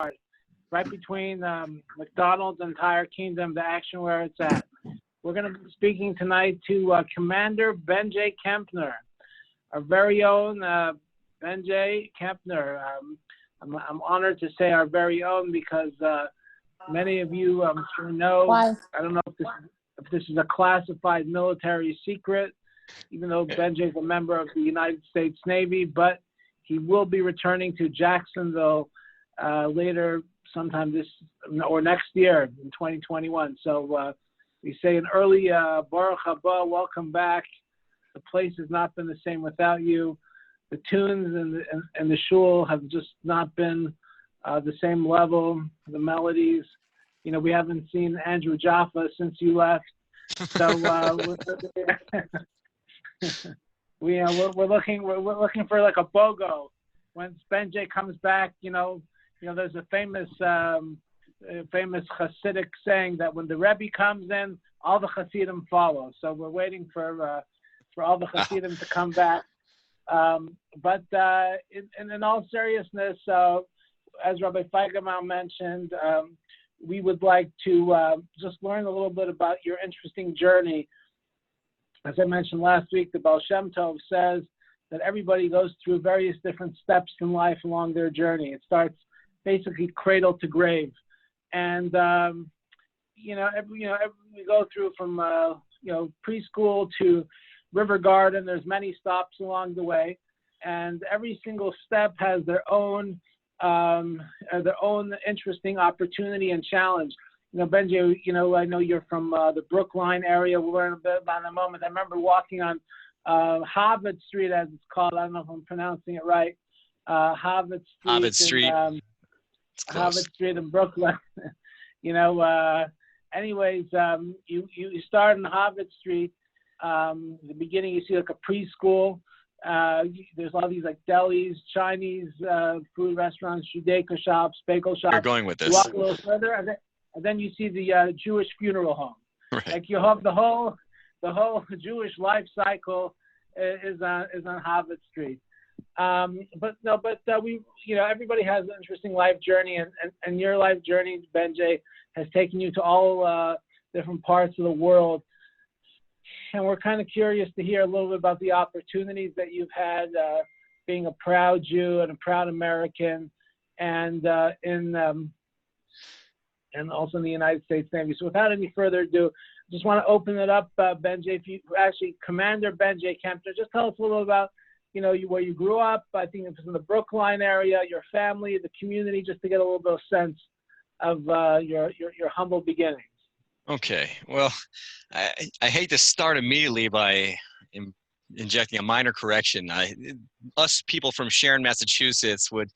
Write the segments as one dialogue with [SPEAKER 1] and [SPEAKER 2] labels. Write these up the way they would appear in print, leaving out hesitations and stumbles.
[SPEAKER 1] right between McDonald's and Tire Kingdom, the action where it's at. We're going to be speaking tonight to Commander Benjay Kempner, our very own Benjay Kempner. I'm honored to say our very own because many of you, I'm sure, know.
[SPEAKER 2] Why?
[SPEAKER 1] I don't know if this is a classified military secret, even though Benjay is a member of the United States Navy, but he will be returning to Jacksonville later, sometime this or next year in 2021. So we say an early Baruch haba, welcome back. The place has not been the same without you. The tunes and the shul have just not been the same level. The melodies, you know, we haven't seen Andrew Jaffa since you left. So we're looking for like a BOGO. When Benjay comes back, you know, there's a famous Hasidic saying that when the Rebbe comes in, all the Hasidim follow. So we're waiting for all the Hasidim to come back. But in all seriousness, as Rabbi Feigenbaum mentioned, we would like to just learn a little bit about your interesting journey. As I mentioned last week, the Baal Shem Tov says that everybody goes through various different steps in life along their journey. It starts basically cradle to grave, and we go through from preschool to River Garden. There's many stops along the way, and every single step has their own interesting opportunity and challenge. You know, Benjay, I know you're from the Brookline area. We'll learn a bit about in a moment. I remember walking on Harvard Street, as it's called. I don't know if I'm pronouncing it right. Harvard Street. Harvard Street in Brooklyn. Anyways, you start on Harvard Street. The beginning, you see like a preschool. There's all these like delis, Chinese food restaurants, Judaica shops, bagel shops.
[SPEAKER 3] You're going with this.
[SPEAKER 1] You walk a little further, and then you see the Jewish funeral home.
[SPEAKER 3] Right.
[SPEAKER 1] Like you have the whole Jewish life cycle is on Harvard Street. Everybody has an interesting life journey, and your life journey, Benjay, has taken you to all different parts of the world. And we're kind of curious to hear a little bit about the opportunities that you've had being a proud Jew and a proud American, and also in the United States Navy. So without any further ado, I just want to open it up, Benjay. If you actually, Commander Benjay Kempner, just tell us a little about, where you grew up. I think it was in the Brookline area, your family, the community, just to get a little bit of sense of your humble beginnings.
[SPEAKER 3] Okay. Well, I hate to start immediately by injecting a minor correction. Us people from Sharon, Massachusetts would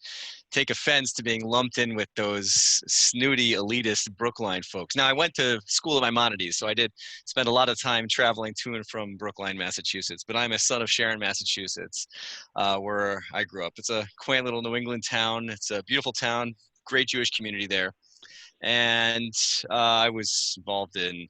[SPEAKER 3] take offense to being lumped in with those snooty, elitist Brookline folks. Now, I went to school at Maimonides, so I did spend a lot of time traveling to and from Brookline, Massachusetts. But I'm a son of Sharon, Massachusetts, where I grew up. It's a quaint little New England town. It's a beautiful town, great Jewish community there. And I was involved in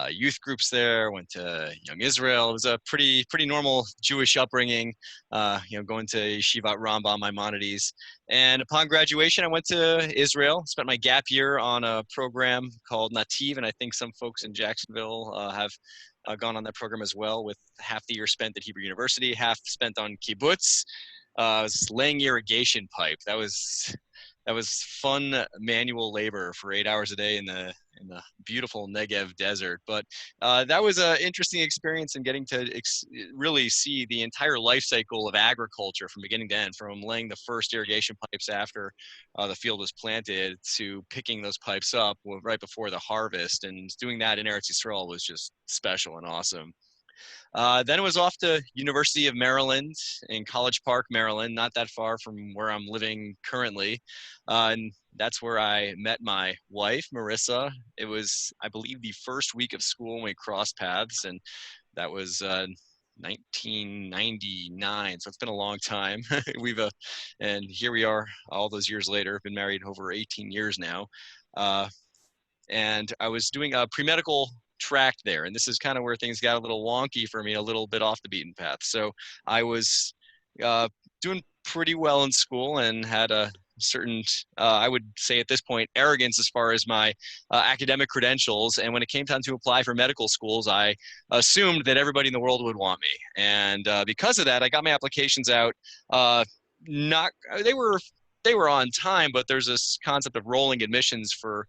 [SPEAKER 3] youth groups there, went to Young Israel. It was a pretty normal Jewish upbringing, going to Yeshivat Rambam, Maimonides. And upon graduation, I went to Israel, spent my gap year on a program called Nativ, and I think some folks in Jacksonville have gone on that program as well, with half the year spent at Hebrew University, half spent on kibbutz. I was laying irrigation pipe. That was fun manual labor for 8 hours a day in the beautiful Negev desert. But that was an interesting experience in getting to really see the entire life cycle of agriculture from beginning to end, from laying the first irrigation pipes after the field was planted to picking those pipes up right before the harvest. And doing that in Eretz Yisrael was just special and awesome. Then it was off to University of Maryland in College Park, Maryland, not that far from where I'm living currently. And that's where I met my wife, Marissa. It was, I believe, the first week of school when we crossed paths, and that was 1999. So it's been a long time. And here we are all those years later. Been married over 18 years now. And I was doing a pre-medical track there, and this is kind of where things got a little wonky for me, a little bit off the beaten path. So I was doing pretty well in school and had a certain, I would say at this point, arrogance as far as my academic credentials. And when it came time to apply for medical schools, I assumed that everybody in the world would want me. And because of that, I got my applications out. Not they were on time, but there's this concept of rolling admissions for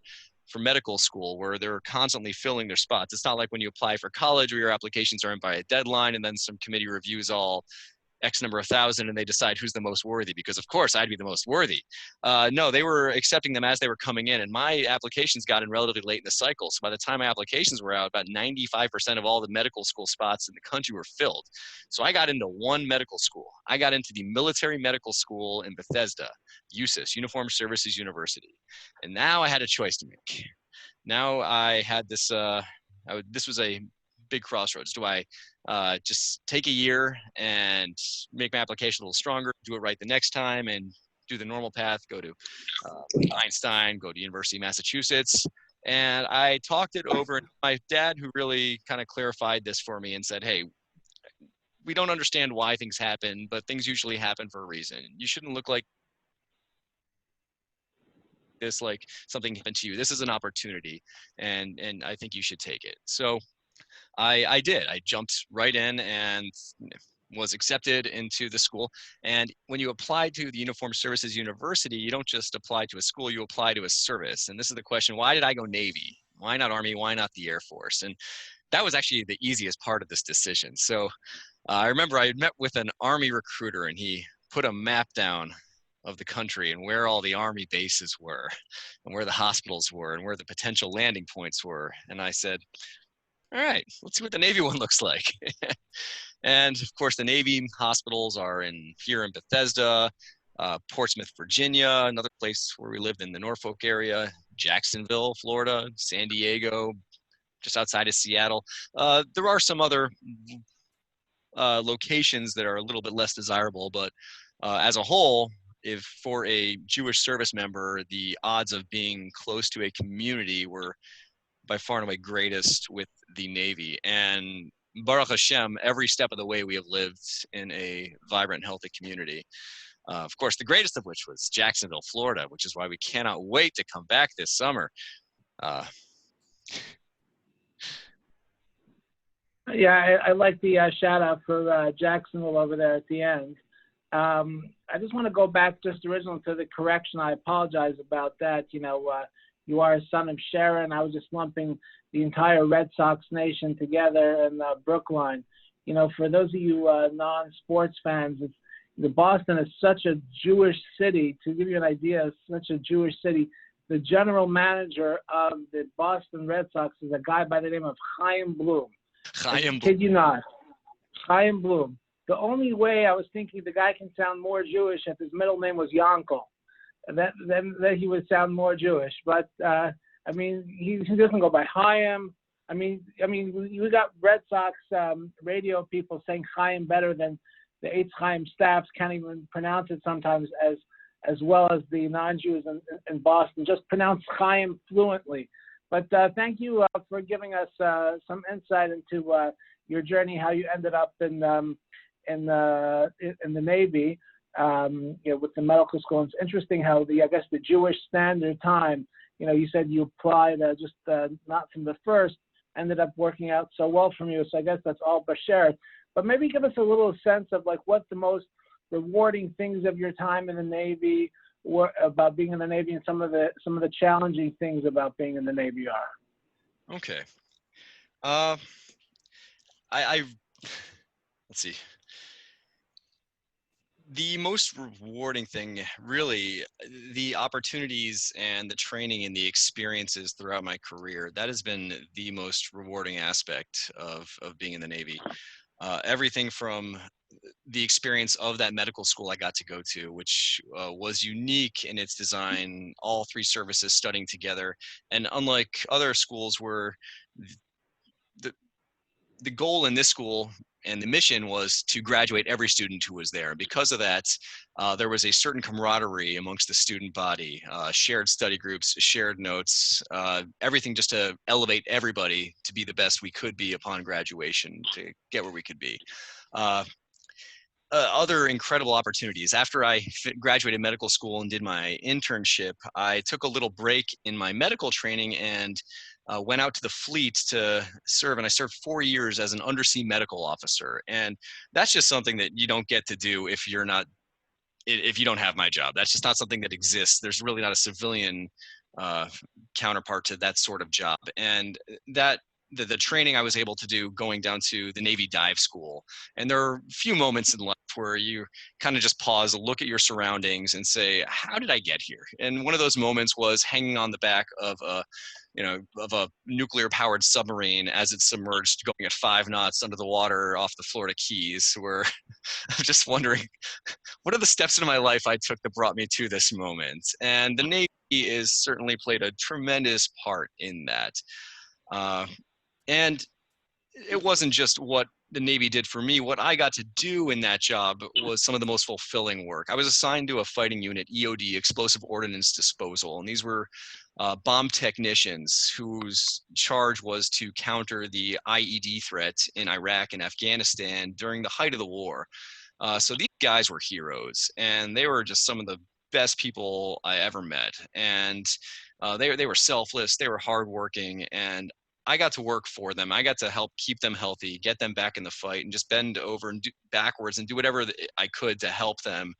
[SPEAKER 3] medical school where they're constantly filling their spots. It's not like when you apply for college where your applications are in by a deadline and then some committee reviews all X number of thousand and they decide who's the most worthy, because of course I'd be the most worthy. No, they were accepting them as they were coming in, and my applications got in relatively late in the cycle. So by the time my applications were out, about 95% of all the medical school spots in the country were filled. So I got into one medical school. I got into the military medical school in Bethesda, USUS, Uniformed Services University. And now I had a choice to make. Now I had this, this was a big crossroads. Do I just take a year and make my application a little stronger, do it right the next time, and do the normal path, go to Einstein, go to University of Massachusetts? And I talked it over, and my dad, who really kind of clarified this for me and said, hey, we don't understand why things happen, but things usually happen for a reason. You shouldn't look like this, like something happened to you. This is an opportunity, and I think you should take it. So I did. I jumped right in and was accepted into the school. And when you apply to the Uniformed Services University, you don't just apply to a school, you apply to a service. And this is the question: why did I go Navy? Why not Army? Why not the Air Force? And that was actually the easiest part of this decision. So I remember I had met with an Army recruiter, and he put a map down of the country and where all the Army bases were and where the hospitals were and where the potential landing points were. And I said, all right, let's see what the Navy one looks like. And of course, the Navy hospitals are here in Bethesda, Portsmouth, Virginia, another place where we lived in the Norfolk area, Jacksonville, Florida, San Diego, just outside of Seattle. There are some other locations that are a little bit less desirable, but as a whole, if for a Jewish service member, the odds of being close to a community were by far and away greatest with the Navy. And Baruch Hashem, every step of the way we have lived in a vibrant, healthy community. Of course, the greatest of which was Jacksonville, Florida, which is why we cannot wait to come back this summer.
[SPEAKER 1] Yeah, I like the shout out for Jacksonville over there at the end. I just want to go back just originally to the correction. I apologize about that. You are a son of Sharon. I was just lumping the entire Red Sox nation together in Brookline. For those of you non-sports fans, the Boston is such a Jewish city. To give you an idea, it's such a Jewish city. The general manager of the Boston Red Sox is a guy by the name of Chaim Bloom.
[SPEAKER 3] Chaim Bloom.
[SPEAKER 1] Kid you not. Chaim Bloom. The only way I was thinking the guy can sound more Jewish if his middle name was Yankel. Then he would sound more Jewish. But he doesn't go by Chaim. We got Red Sox radio people saying Chaim better than the Eitz Chaim staffs can't even pronounce it sometimes as well as the non-Jews in Boston. Just pronounce Chaim fluently. But thank you for giving us some insight into your journey, how you ended up in the Navy. With the medical school. It's interesting how the Jewish Standard Time, you said you applied just not from the first, ended up working out so well from you. So I guess that's all Bashar. But maybe give us a little sense of what the most rewarding things of your time in the Navy were about being in the Navy, and some of the challenging things about being in the Navy are.
[SPEAKER 3] Okay. Let's see. The most rewarding thing, really, the opportunities and the training and the experiences throughout my career, that has been the most rewarding aspect of being in the Navy. Everything from the experience of that medical school I got to go to, which was unique in its design, all three services studying together. And unlike other schools where the goal in this school and the mission was to graduate every student who was there. Because of that, there was a certain camaraderie amongst the student body, shared study groups, shared notes, everything just to elevate everybody to be the best we could be upon graduation, to get where we could be. other incredible opportunities. After I graduated medical school and did my internship, I took a little break in my medical training and went out to the fleet to serve. And I served 4 years as an undersea medical officer. And that's just something that you don't get to do if you don't have my job. That's just not something that exists. There's really not a civilian counterpart to that sort of job. And the training I was able to do going down to the Navy dive school. And there are a few moments in life where you kind of just pause, look at your surroundings and say, how did I get here? And one of those moments was hanging on the back of a nuclear powered submarine as it submerged going at 5 knots under the water off the Florida Keys, where I'm just wondering, what are the steps in my life I took that brought me to this moment? And the Navy is certainly played a tremendous part in that. And it wasn't just what the Navy did for me. What I got to do in that job was some of the most fulfilling work. I was assigned to a fighting unit, EOD, Explosive Ordnance Disposal, and these were bomb technicians whose charge was to counter the IED threat in Iraq and Afghanistan during the height of the war. So these guys were heroes, and they were just some of the best people I ever met. And they were selfless, they were hardworking, and I got to work for them. I got to help keep them healthy, get them back in the fight, and just bend over and do backwards and do whatever I could to help them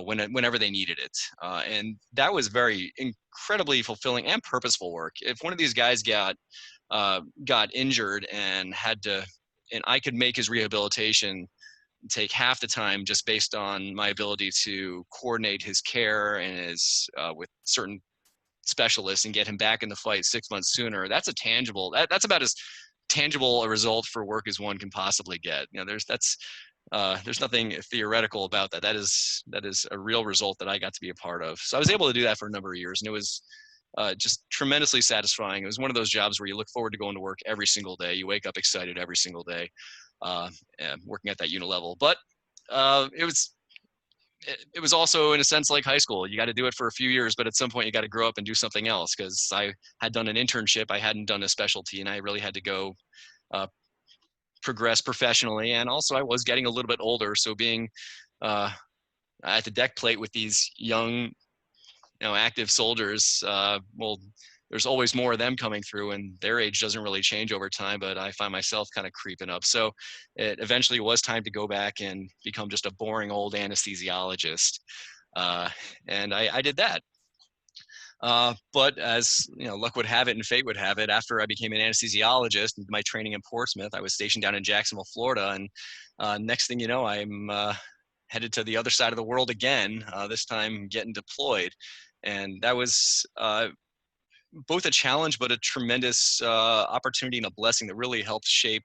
[SPEAKER 3] whenever they needed it. And that was very incredibly fulfilling and purposeful work. If one of these guys got injured and I could make his rehabilitation take half the time just based on my ability to coordinate his care and his with certain specialists and get him back in the fight 6 months sooner. That's that's about as tangible a result for work as one can possibly get. There's nothing theoretical about that. That is a real result that I got to be a part of. So I was able to do that for a number of years, and it was just tremendously satisfying. It was one of those jobs where you look forward to going to work every single day. You wake up excited every single day, working at that unit level. But it was also in a sense like high school. You got to do it for a few years, but at some point you got to grow up and do something else, because I had done an internship, I hadn't done a specialty, and I really had to go progress professionally. And also I was getting a little bit older, so being at the deck plate with these young, active soldiers, there's always more of them coming through, and their age doesn't really change over time, but I find myself kind of creeping up. So it eventually was time to go back and become just a boring old anesthesiologist. And I did that. But as luck would have it and fate would have it, after I became an anesthesiologist and my training in Portsmouth, I was stationed down in Jacksonville, Florida. And next thing you know, I'm headed to the other side of the world again, this time getting deployed. And that was both a challenge, but a tremendous opportunity and a blessing that really helped shape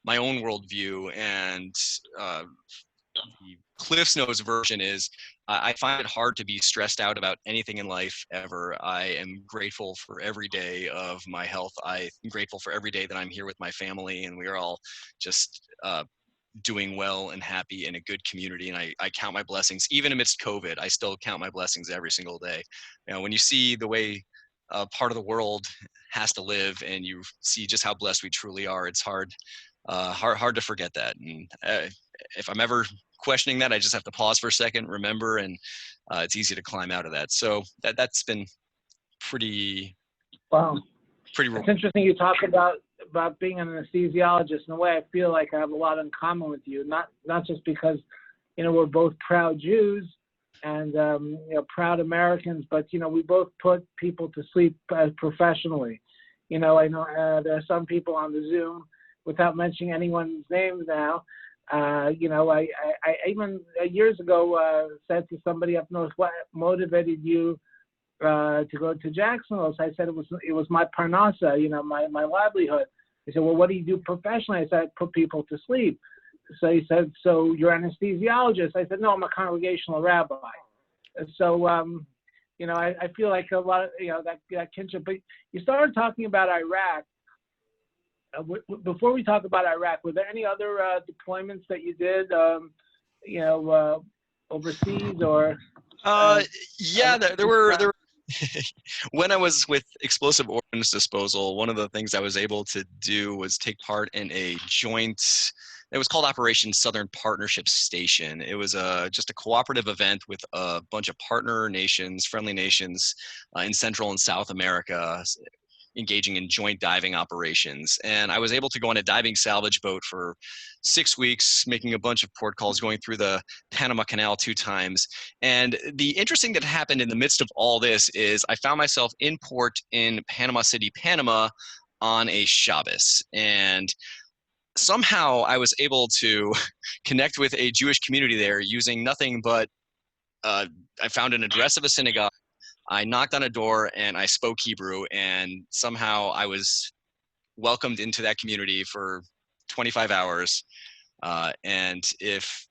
[SPEAKER 3] my own worldview. And the Cliff's Notes version is, I find it hard to be stressed out about anything in life ever. I am grateful for every day of my health. I'm grateful for every day that I'm here with my family, and we are all just doing well and happy in a good community. And I count my blessings. Even amidst COVID, I still count my blessings every single day. When you see the way part of the world has to live, and you see just how blessed we truly are, it's hard to forget that. And if I'm ever questioning that, I just have to pause for a second, remember, and it's easy to climb out of that. So that's been pretty. Wow.
[SPEAKER 1] It's interesting you talk about being an anesthesiologist. In a way, I feel like I have a lot in common with you. Not just because we're both proud Jews and proud Americans, but we both put people to sleep professionally. I know there are some people on the Zoom, without mentioning anyone's names now. I even years ago said to somebody up north, what motivated you to go to Jacksonville? So I said it was my parnasa, my livelihood. He said, well, what do you do professionally? I said, I put people to sleep. So he said, so you're an anesthesiologist? I said, no, I'm a congregational rabbi. So, I feel like a lot of, that kinship. But you started talking about Iraq. Before we talk about Iraq, were there any other deployments that you did, overseas or?
[SPEAKER 3] Yeah, there were when I was with Explosive Ordnance Disposal, one of the things I was able to do was take part in a joint. It was called Operation Southern Partnership Station. It was just a cooperative event with a bunch of partner nations, friendly nations in Central and South America, engaging in joint diving operations. And I was able to go on a diving salvage boat for 6 weeks, making a bunch of port calls, going through the Panama Canal 2 times. And the interesting that happened in the midst of all this is I found myself in port in Panama City, Panama on a Shabbos. And somehow I was able to connect with a Jewish community there using nothing but I found an address of a synagogue. I knocked on a door and I spoke Hebrew, and somehow I was welcomed into that community for 25 hours. And if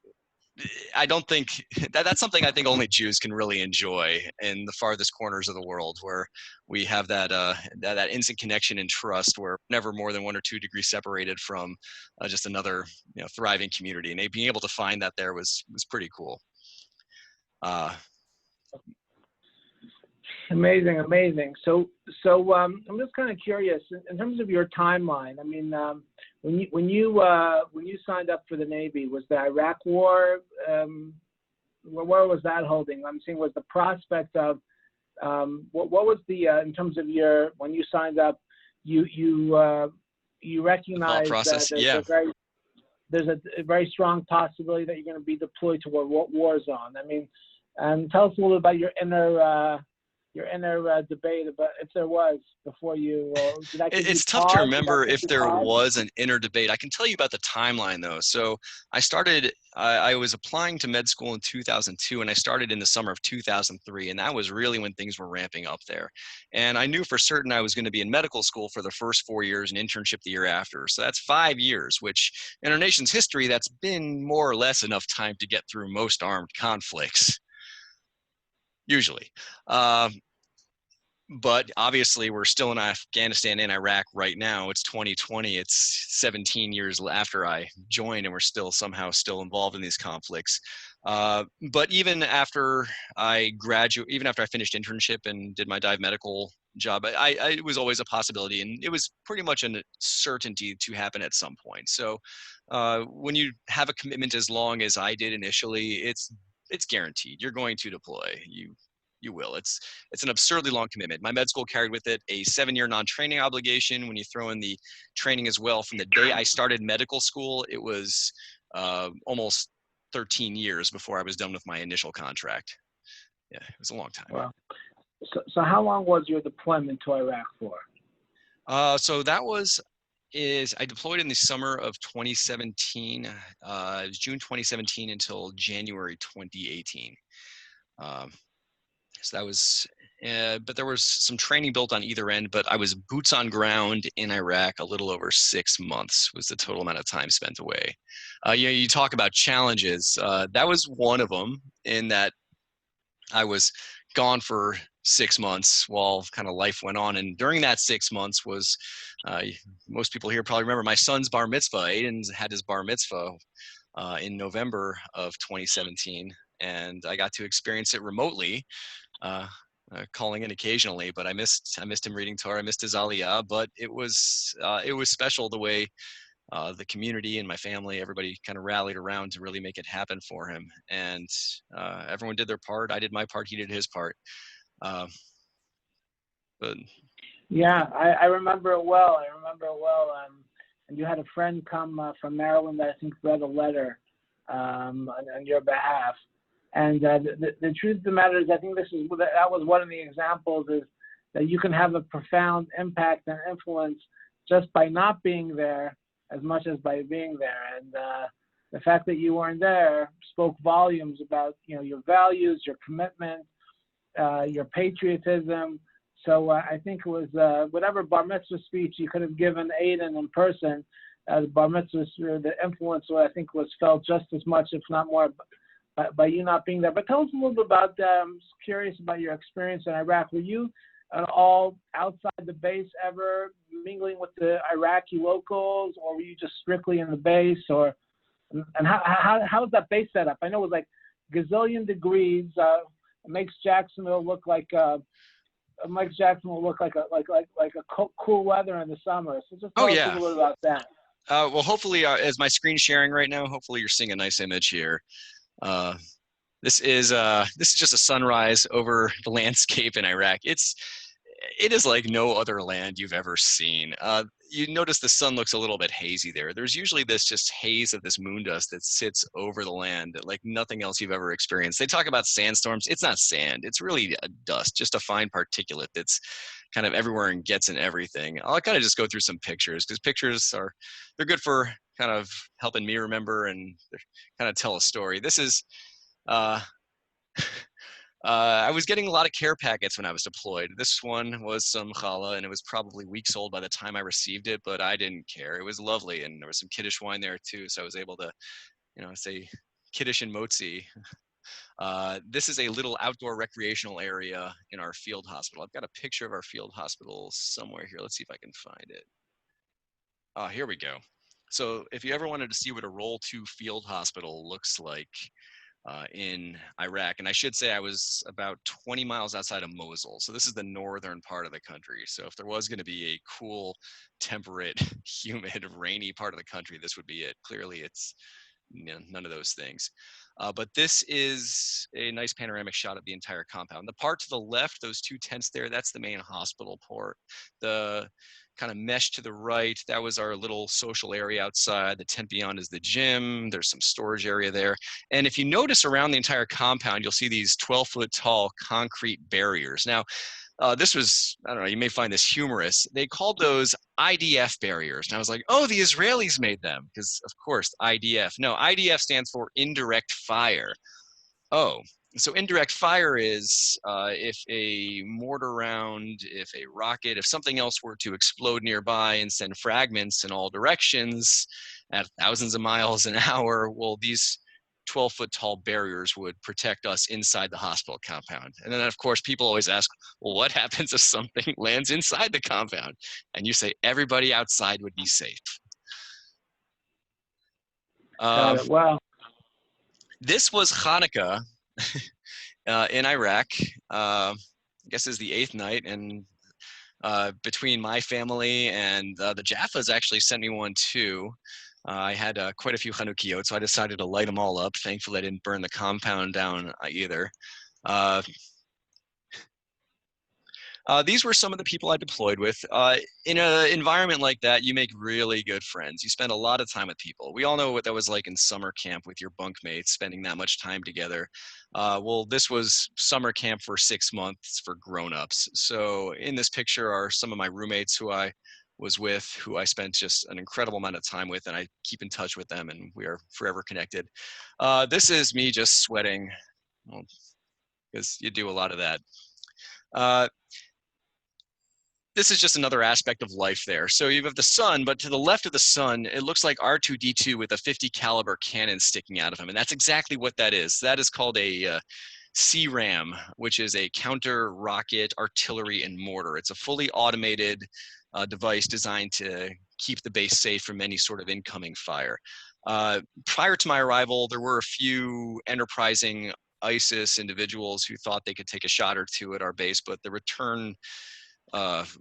[SPEAKER 3] I don't think that's something I think only Jews can really enjoy in the farthest corners of the world, where we have that instant connection and trust, where never more than 1 or 2 degrees separated from just another thriving community. And being able to find that there was pretty cool.
[SPEAKER 1] Amazing. So I'm just kind of curious in terms of your timeline. I mean, when you signed up for the Navy, was the Iraq War? Where was that holding? I'm saying, was the prospect of what was the in terms of when you signed up, you recognized that there's a very strong possibility that you're going to be deployed to a war zone. I mean, and tell us a little about your inner debate about if there was before you.
[SPEAKER 3] It's tough to remember if there was an inner debate. I can tell you about the timeline though. So I was applying to med school in 2002, and I started in the summer of 2003, and that was really when things were ramping up there. And I knew for certain I was going to be in medical school for the first 4 years and internship the year after. So that's 5 years, which in our nation's history, that's been more or less enough time to get through most armed conflicts. Usually. But obviously we're still in Afghanistan and Iraq right now. It's 2020. It's 17 years after I joined, and we're still involved in these conflicts. But even after I finished internship and did my dive medical job, it was always a possibility, and it was pretty much a certainty to happen at some point. So when you have a commitment as long as I did initially, it's guaranteed. You're going to deploy. You will. It's an absurdly long commitment. My med school carried with it a 7-year non-training obligation. When you throw in the training as well, from the day I started medical school, it was almost 13 years before I was done with my initial contract. Yeah, it was a long time.
[SPEAKER 1] Wow. So how long was your deployment to Iraq for?
[SPEAKER 3] So that I deployed in the summer of 2017. It was June 2017 until January 2018. So that was, but there was some training built on either end, but I was boots on ground in Iraq a little over 6 months was the total amount of time spent away. You talk about challenges. That was one of them, in that I was gone for 6 months while kind of life went on. And during that 6 months was, most people here probably remember my son's bar mitzvah. Aiden had his bar mitzvah in November of 2017. And I got to experience it remotely, calling in occasionally, but I missed him reading Torah. I missed his aliyah, but it was special the way the community and my family, everybody kind of rallied around to really make it happen for him. And everyone did their part. I did my part. He did his part. But
[SPEAKER 1] yeah, I remember it well. And you had a friend come from Maryland that I think read a letter on your behalf. And the truth of the matter is, I think that was one of the examples, is that you can have a profound impact and influence just by not being there as much as by being there. And the fact that you weren't there spoke volumes about your values, your commitment, your patriotism. So I think it was whatever bar mitzvah speech you could have given Aiden in person, the bar mitzvah, the influence I think was felt just as much, if not more, by you not being there. But tell us a little bit about, I'm curious about your experience in Iraq. Were you at all outside the base ever, mingling with the Iraqi locals, or were you just strictly in the base? And how was that base set up? I know it was like gazillion degrees. It makes Jacksonville look like Mike Jackson will look like a cool weather in the summer. So just
[SPEAKER 3] Oh
[SPEAKER 1] tell us a
[SPEAKER 3] yeah.
[SPEAKER 1] little bit about that.
[SPEAKER 3] Well, hopefully, as my screen sharing right now, hopefully you're seeing a nice image here. Uh, this is just a sunrise over the landscape in Iraq. It is like no other land you've ever seen. You notice the sun looks a little bit hazy there. There's usually this just haze of this moon dust that sits over the land like nothing else you've ever experienced. They talk about sandstorms. It's not sand. It's really a dust, just a fine particulate that's kind of everywhere and gets in everything. I'll kind of just go through some pictures because they're good for kind of helping me remember and kind of tell a story. This is uh, I was getting a lot of care packets when I was deployed. This one was some challah, and it was probably weeks old by the time I received it, but I didn't care. It was lovely, and there was some Kiddush wine there too, so I was able to, say Kiddush and motzi. This is a little outdoor recreational area in our field hospital. I've got a picture of our field hospital somewhere here. Let's see if I can find it. Here we go. So if you ever wanted to see what a Roll 2 field hospital looks like, in Iraq. And I should say I was about 20 miles outside of Mosul. So this is the northern part of the country. So if there was going to be a cool, temperate, humid, rainy part of the country, this would be it. Clearly it's none of those things. But this is a nice panoramic shot of the entire compound. The part to the left, those two tents there, that's the main hospital port. The kind of mesh to the right, that was our little social area outside. The tent beyond is the gym. There's some storage area there. And if you notice around the entire compound, you'll see these 12-foot tall concrete barriers. Now, this was, I don't know, you may find this humorous. They called those IDF barriers. And I was like, oh, the Israelis made them. Because, of course, IDF. No, IDF stands for indirect fire. Oh, so indirect fire is if a mortar round, if a rocket, if something else were to explode nearby and send fragments in all directions at thousands of miles an hour, well, these 12-foot tall barriers would protect us inside the hospital compound. And then, of course, people always ask, well, what happens if something lands inside the compound? And you say, everybody outside would be safe.
[SPEAKER 1] Got it. Wow.
[SPEAKER 3] This was Hanukkah in Iraq. I guess is the 8th night, and between my family and the Jaffas actually sent me one too. I had quite a few Chanukiot, so I decided to light them all up. Thankfully, I didn't burn the compound down either. These were some of the people I deployed with. In an environment like that, you make really good friends. You spend a lot of time with people. We all know what that was like in summer camp with your bunkmates, spending that much time together. Well, this was summer camp for 6 months for grown-ups. So in this picture are some of my roommates who I was with, who I spent just an incredible amount of time with, and I keep in touch with them, and we are forever connected. This is me just sweating, well, because you do a lot of that. This is just another aspect of life there. So you have the sun, but to the left of the sun, it looks like R2-D2 with a 50 caliber cannon sticking out of him. And that's exactly what that is. That is called a CRAM, which is a counter rocket artillery and mortar. It's a fully automated device designed to keep the base safe from any sort of incoming fire. Prior to my arrival, there were a few enterprising ISIS individuals who thought they could take a shot or two at our base, but the return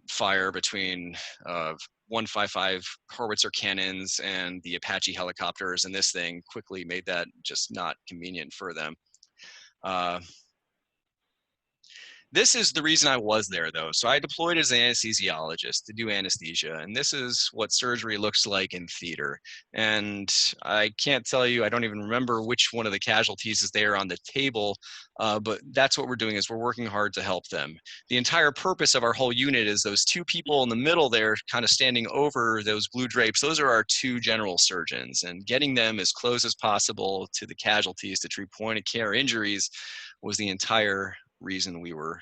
[SPEAKER 3] fire between 155 Howitzer cannons and the Apache helicopters and this thing quickly made that just not convenient for them. This is the reason I was there, though. So I deployed as an anesthesiologist to do anesthesia, and this is what surgery looks like in theater. And I can't tell you, I don't even remember which one of the casualties is there on the table, but that's what we're doing is we're working hard to help them. The entire purpose of our whole unit is those two people in the middle there kind of standing over those blue drapes. Those are our two general surgeons, and getting them as close as possible to the casualties to treat point of care injuries was the entire reason we were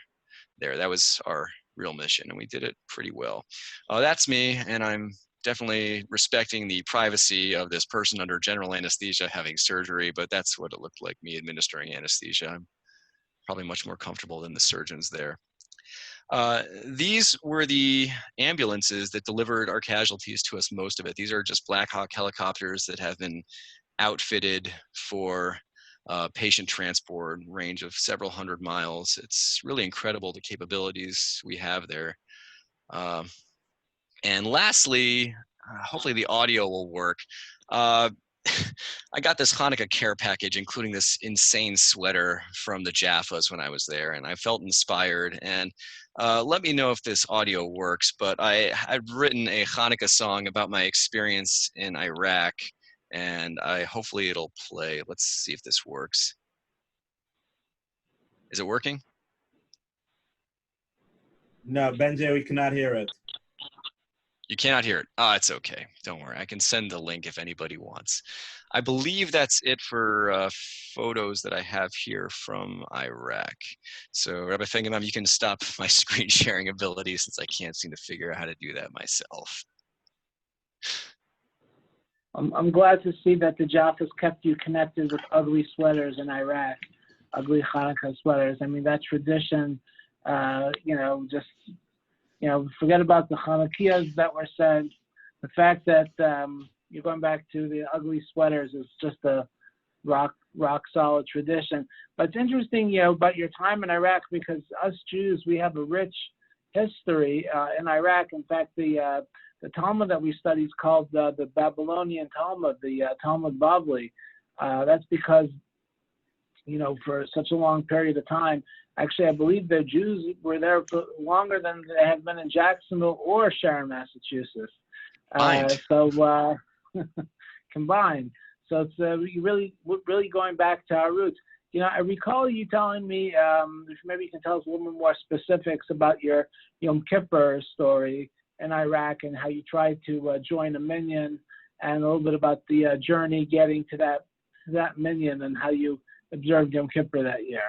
[SPEAKER 3] there. That was our real mission, and we did it pretty well. That's me, and I'm definitely respecting the privacy of this person under general anesthesia having surgery, but that's what it looked like, me administering anesthesia. I'm probably much more comfortable than the surgeons there. These were the ambulances that delivered our casualties to us, most of it. These are just Black Hawk helicopters that have been outfitted for patient transport range of several hundred miles. It's really incredible the capabilities we have there. And lastly, hopefully the audio will work. I got this Hanukkah care package, including this insane sweater from the Jaffas when I was there, and I felt inspired. And let me know if this audio works, but I've written a Hanukkah song about my experience in Iraq, and hopefully it'll play. Let's see if this works. Is it working?
[SPEAKER 2] No, Benjay, we cannot hear it.
[SPEAKER 3] You cannot hear it. Oh, it's okay. Don't worry. I can send the link if anybody wants. I believe that's it for photos that I have here from Iraq. So Rabbi Fengemam, you can stop my screen sharing ability since I can't seem to figure out how to do that myself.
[SPEAKER 1] I'm glad to see that the Jaffas kept you connected with ugly sweaters in Iraq, ugly Hanukkah sweaters. I mean, that tradition, forget about the Hanukkahs that were said. The fact that you're going back to the ugly sweaters is just a rock solid tradition. But it's interesting, about your time in Iraq, because us Jews, we have a rich history in Iraq. In fact, the Talmud that we study is called the Babylonian Talmud, the Talmud Bavli. That's because, for such a long period of time, actually, I believe the Jews were there for longer than they have been in Jacksonville or Sharon, Massachusetts. Combined. So it's really going back to our roots. I recall you telling me, maybe you can tell us a little bit more specifics about your Yom Kippur story in Iraq and how you tried to join a minyan, and a little bit about the journey getting to that minyan and how you observed Yom Kippur that year.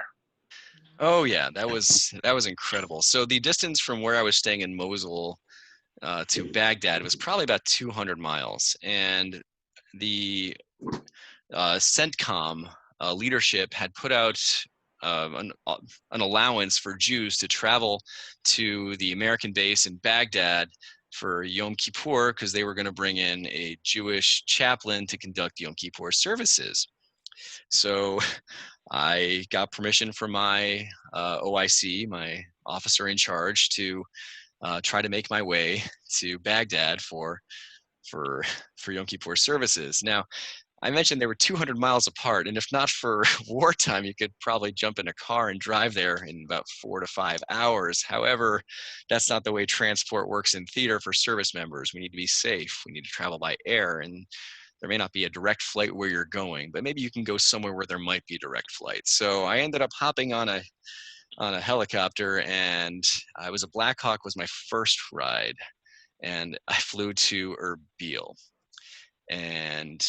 [SPEAKER 3] Oh yeah, that was incredible. So the distance from where I was staying in Mosul to Baghdad was probably about 200 miles, and the CENTCOM leadership had put out an allowance for Jews to travel to the American base in Baghdad for Yom Kippur, because they were going to bring in a Jewish chaplain to conduct Yom Kippur services. So I got permission from my OIC, my officer in charge, to try to make my way to Baghdad for Yom Kippur services. Now, I mentioned they were 200 miles apart, and if not for wartime, you could probably jump in a car and drive there in about 4 to 5 hours. However, that's not the way transport works in theater for service members. We need to be safe. We need to travel by air, and there may not be a direct flight where you're going, but maybe you can go somewhere where there might be direct flights. So I ended up hopping on a helicopter, and a Black Hawk was my first ride, and I flew to Erbil, and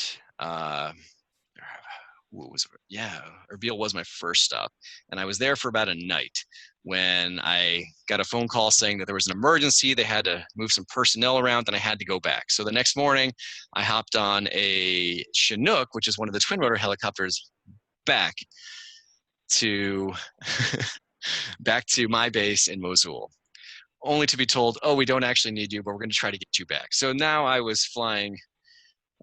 [SPEAKER 3] Erbil was my first stop, and I was there for about a night when I got a phone call saying that there was an emergency. They had to move some personnel around, and I had to go back. So the next morning, I hopped on a Chinook, which is one of the twin rotor helicopters, back to back to my base in Mosul, only to be told, "Oh, we don't actually need you, but we're going to try to get you back." So now I was flying.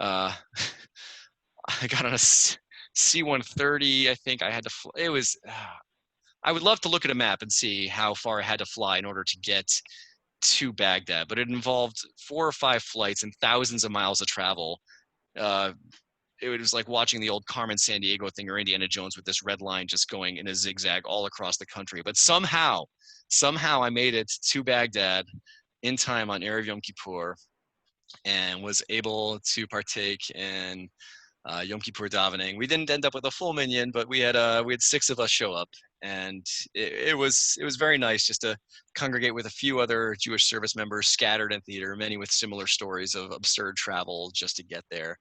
[SPEAKER 3] I got on a C-130. I think I had to fly. It was. I would love to look at a map and see how far I had to fly in order to get to Baghdad, but it involved 4 or 5 flights and thousands of miles of travel. It was like watching the old Carmen Sandiego thing or Indiana Jones with this red line just going in a zigzag all across the country. But somehow I made it to Baghdad in time on Erev Yom Kippur and was able to partake in Yom Kippur davening. We didn't end up with a full minyan, but we had 6 of us show up, and it was very nice just to congregate with a few other Jewish service members scattered in theater, many with similar stories of absurd travel just to get there.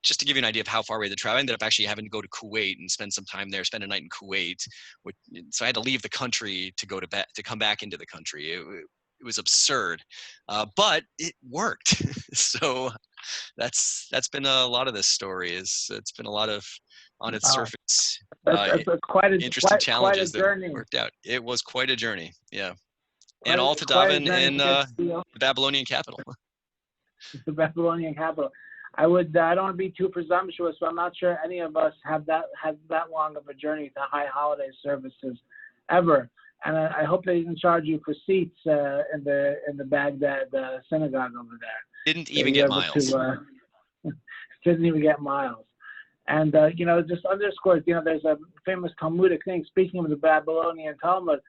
[SPEAKER 3] Just to give you an idea of how far we had to travel, I ended up actually having to go to Kuwait and spend some time there, spend a night in Kuwait. So I had to leave the country to come back into the country. It was absurd, but it worked. So that's been a lot of this story. It's been a lot of, on its surface,
[SPEAKER 1] that's quite a
[SPEAKER 3] interesting challenges
[SPEAKER 1] quite a journey.
[SPEAKER 3] that worked out. It was quite a journey, yeah.
[SPEAKER 1] Quite
[SPEAKER 3] and all to daven in the
[SPEAKER 1] the
[SPEAKER 3] Babylonian capital.
[SPEAKER 1] Babylonian capital. I don't want to be too presumptuous, but I'm not sure any of us have that long of a journey to high holiday services ever. And I hope they didn't charge you for seats in the Baghdad synagogue over there.
[SPEAKER 3] Didn't even get miles.
[SPEAKER 1] Didn't even get miles. And just underscores, there's a famous Talmudic thing, speaking of the Babylonian Talmud,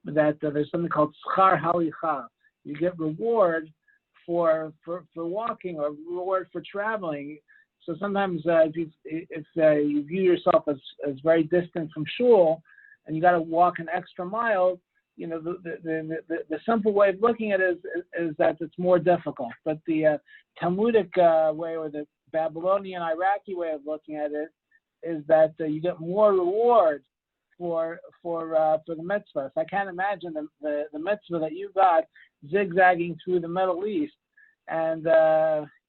[SPEAKER 1] that there's something called schar halicha. You get reward for walking, or reward for traveling. So sometimes if you view yourself as very distant from shul, and you got to walk an extra mile, the simple way of looking at it is that it's more difficult. But the Talmudic way, or the Babylonian Iraqi way of looking at it, is that you get more reward for the mitzvah. So I can't imagine the mitzvah that you got zigzagging through the Middle East and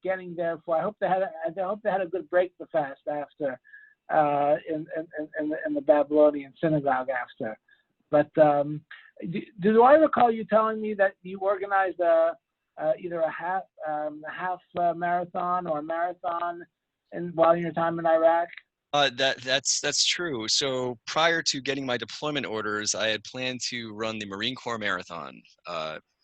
[SPEAKER 1] getting there for. I hope they had a good break the fast after in the Babylonian synagogue after. But do I recall you telling me that you organized either a half marathon or a marathon while in your time in Iraq?
[SPEAKER 3] That's true. So prior to getting my deployment orders, I had planned to run the Marine Corps Marathon.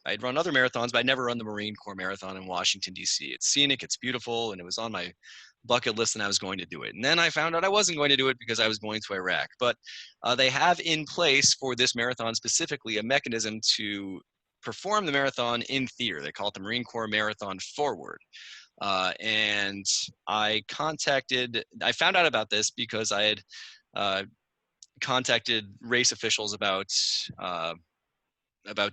[SPEAKER 3] I'd run other marathons, but I'd never run the Marine Corps Marathon in Washington, D.C. It's scenic, it's beautiful, and it was on my bucket list, and I was going to do it. And then I found out I wasn't going to do it because I was going to Iraq. But they have in place for this marathon specifically a mechanism to perform the marathon in theater. They call it the Marine Corps Marathon Forward. And I found out about this because I had contacted race officials about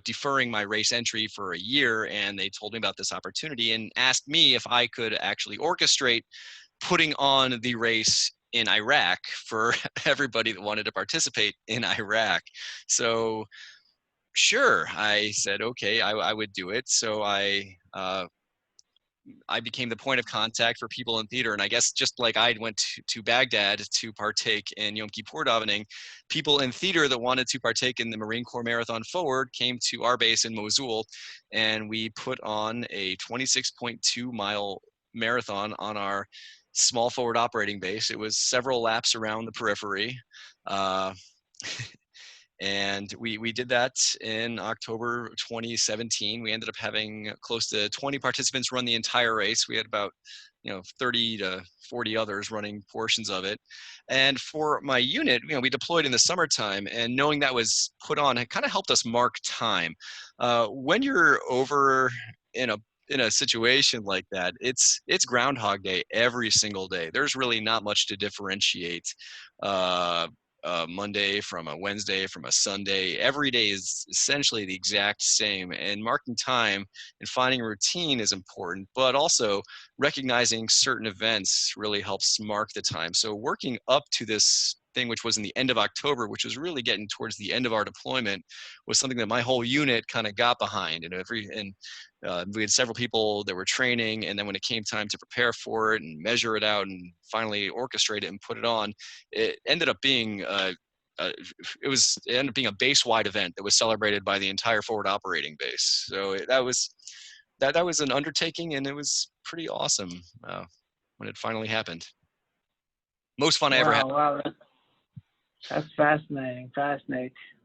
[SPEAKER 3] deferring my race entry for a year, and they told me about this opportunity and asked me if I could actually orchestrate putting on the race in Iraq for everybody that wanted to participate in Iraq. So sure, I said, okay, I would do it. So I became the point of contact for people in theater. And I guess just like I went to Baghdad to partake in Yom Kippur davening, people in theater that wanted to partake in the Marine Corps Marathon Forward came to our base in Mosul, and we put on a 26.2 mile marathon on our small forward operating base. It was several laps around the periphery. And we did that in October 2017. We ended up having close to 20 participants run the entire race. We had about 30 to 40 others running portions of it. And for my unit, we deployed in the summertime, and knowing that was put on, it kind of helped us mark time. When you're over in a situation like that, it's Groundhog Day every single day. There's really not much to differentiate Monday from a Wednesday from a Sunday. Every day is essentially the exact same, and marking time and finding a routine is important, but also recognizing certain events really helps mark the time. So working up to this thing, which was in the end of October, which was really getting towards the end of our deployment, was something that my whole unit kind of got behind. And we had several people that were training, and then when it came time to prepare for it and measure it out and finally orchestrate it and put it on, it ended up being it ended up being a base-wide event that was celebrated by the entire forward operating base. So that was an undertaking, and it was pretty awesome when it finally happened. Most fun I ever had.
[SPEAKER 1] Wow, that's fascinating. Let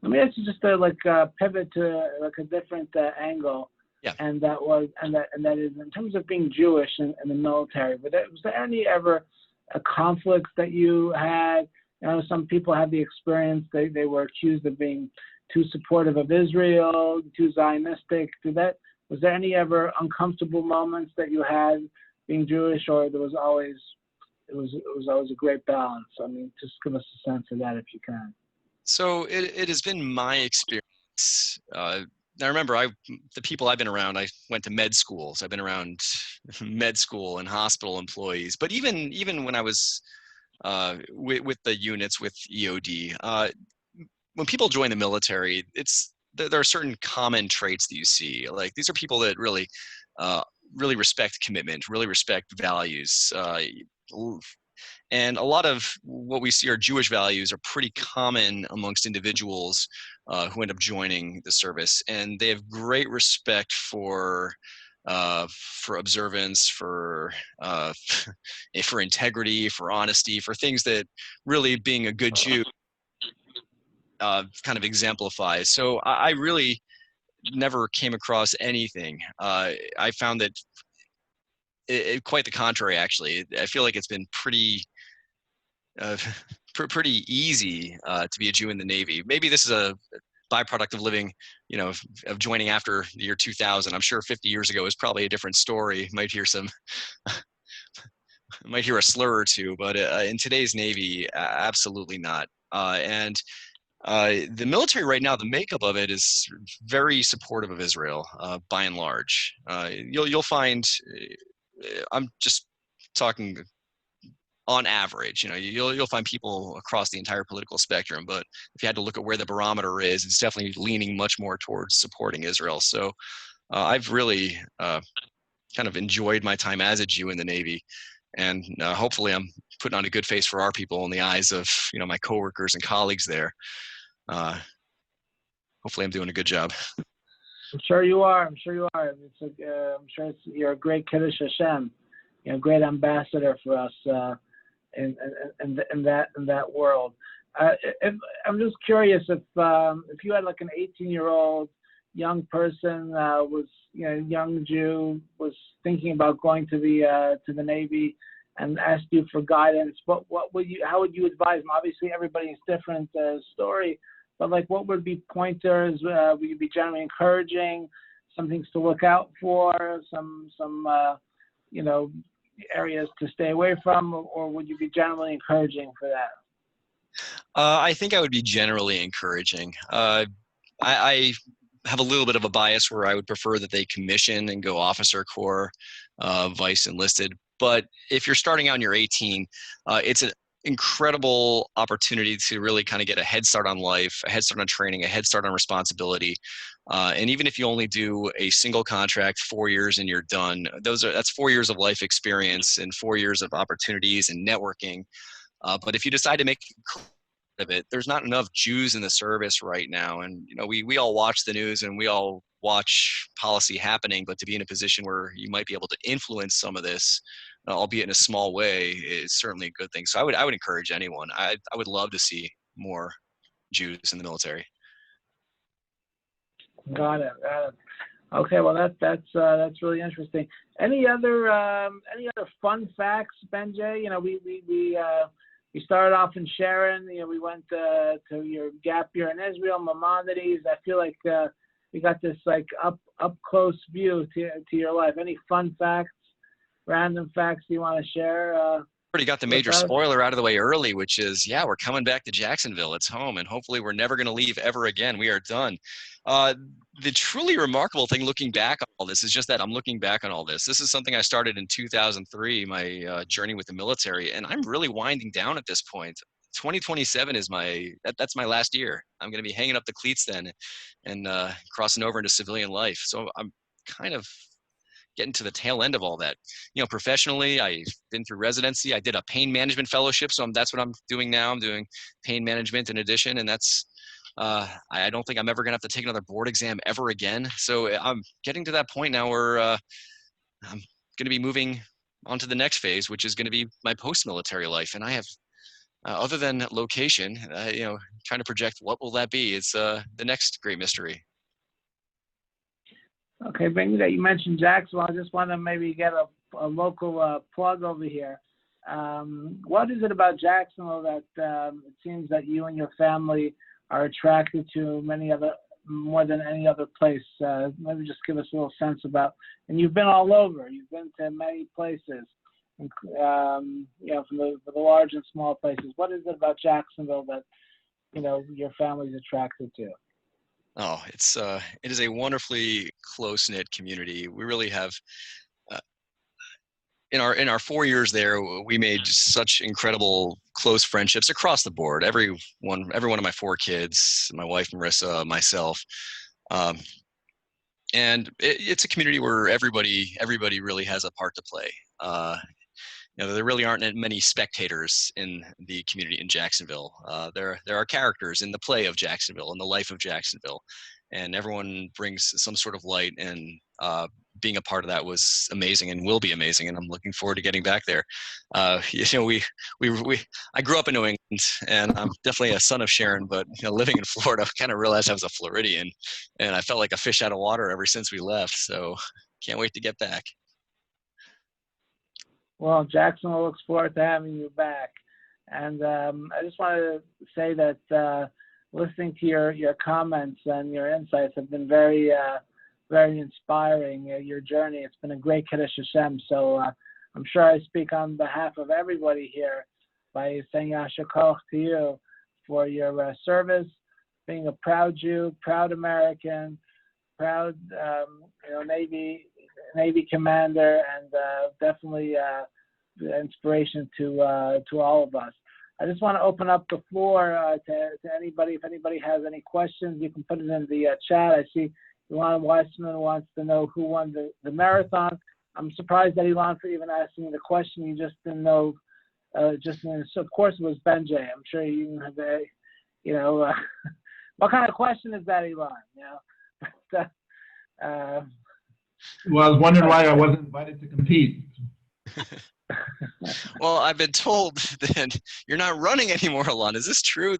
[SPEAKER 1] me ask you just to pivot to a different angle.
[SPEAKER 3] Yeah.
[SPEAKER 1] And that is in terms of being Jewish in the military. Was there any ever a conflict that you had? Some people had the experience they were accused of being too supportive of Israel, too Zionistic. Was there any ever uncomfortable moments that you had being Jewish, or there was always it was always a great balance? I mean, just give us a sense of that if you can.
[SPEAKER 3] So it has been my experience. Now remember, the people I've been around, I went to med schools. I've been around med school and hospital employees. But even when I was with the units with EOD, when people join the military, there are certain common traits that you see. Like, these are people that really respect commitment, really respect values. And a lot of what we see are Jewish values are pretty common amongst individuals who end up joining the service. And they have great respect for for observance, for for integrity, for honesty, for things that really being a good Jew kind of exemplifies. So I really never came across anything. I found that quite the contrary, actually. I feel like it's been pretty uh, pretty easy to be a Jew in the Navy. Maybe this is a byproduct of living, of joining after the year 2000. I'm sure 50 years ago is probably a different story. Might hear a slur or two, but in today's Navy, absolutely not. And the military right now, the makeup of it is very supportive of Israel, by and large. You'll find, I'm just talking on average, you'll find people across the entire political spectrum, but if you had to look at where the barometer is, it's definitely leaning much more towards supporting Israel. So I've really kind of enjoyed my time as a Jew in the Navy, and hopefully I'm putting on a good face for our people in the eyes of my coworkers and colleagues there. Hopefully I'm doing a good job.
[SPEAKER 1] I'm sure you are. I'm sure you're a great Kiddush Hashem, great ambassador for us in that world. I'm just curious if you had like an 18-year-old young person was young Jew was thinking about going to the Navy and asked you for guidance, how would you advise them? Obviously everybody's different story, but like what would be pointers? Would you be generally encouraging, some things to look out for, some areas to stay away from, or would you be generally encouraging for that?
[SPEAKER 3] I think I would be generally encouraging. I have a little bit of a bias where I would prefer that they commission and go officer corps, vice enlisted. But if you're starting out and you're 18, it's an incredible opportunity to really kind of get a head start on life, a head start on training, a head start on responsibility. And even if you only do a single contract, 4 years and you're done, that's 4 years of life experience and 4 years of opportunities and networking. But if you decide to make of it, there's not enough Jews in the service right now. And, we all watch the news and we all watch policy happening, but to be in a position where you might be able to influence some of this, albeit in a small way, is certainly a good thing. So I would encourage anyone. I would love to see more Jews in the military.
[SPEAKER 1] Got it. Okay, well that's really interesting. Any other fun facts, Benjay? We started off in Sharon. We went to your gap year in Israel, Maimonides. I feel like we got this like up close view to your life. Any fun facts, random facts you want to share?
[SPEAKER 3] Already got the major spoiler out of the way early, which is, we're coming back to Jacksonville. It's home, and hopefully we're never going to leave ever again. We are done. The truly remarkable thing looking back on all this is just that I'm looking back on all this. This is something I started in 2003, my journey with the military, and I'm really winding down at this point. 2027 is that's my last year. I'm going to be hanging up the cleats then and crossing over into civilian life. So I'm kind of getting to the tail end of all that. Professionally, I've been through residency. I did a pain management fellowship, so that's what I'm doing now. I'm doing pain management in addition, and that's I don't think I'm ever going to have to take another board exam ever again. So I'm getting to that point now where I'm going to be moving on to the next phase, which is going to be my post-military life. And I have, other than location, trying to project what will that be. It's the next great mystery.
[SPEAKER 1] Okay, Benjay, you mentioned Jacksonville. I just want to maybe get a local plug over here. What is it about Jacksonville that it seems that you and your family are attracted to more than any other place? Maybe just give us a little sense about, and you've been all over. You've been to many places, from the large and small places. What is it about Jacksonville that, your family's attracted to?
[SPEAKER 3] Oh, it is a wonderfully close-knit community. We really have, in our 4 years there, we made such incredible close friendships across the board. Every one of my 4 kids, my wife Marissa, myself, and it's a community where everybody really has a part to play. There really aren't many spectators in the community in Jacksonville. There are characters in the play of Jacksonville and the life of Jacksonville, and everyone brings some sort of light and being a part of that was amazing and will be amazing, and I'm looking forward to getting back there. I grew up in New England, and I'm definitely a son of Sharon, but living in Florida, I kind of realized I was a Floridian, and I felt like a fish out of water ever since we left. So can't wait to get back.
[SPEAKER 1] Well, Jacksonville looks forward to having you back. And I just wanted to say that listening to your comments and your insights have been very, very inspiring. Your journey, it's been a great Kiddush Hashem. So I'm sure I speak on behalf of everybody here by saying Yasher Koach to you for your service, being a proud Jew, proud American, proud Navy commander, and definitely inspiration to all of us. I just want to open up the floor to anybody. If anybody has any questions, you can put it in the chat. I see Elon Weissman wants to know who won the marathon. I'm surprised that Elon for even asking the question. You just didn't know. So of course it was Benjay. I'm sure you didn't have a, what kind of question is that, Elon?
[SPEAKER 4] Well, I was wondering why I wasn't invited to compete.
[SPEAKER 3] Well, I've been told that you're not running anymore, Elon. Is this true?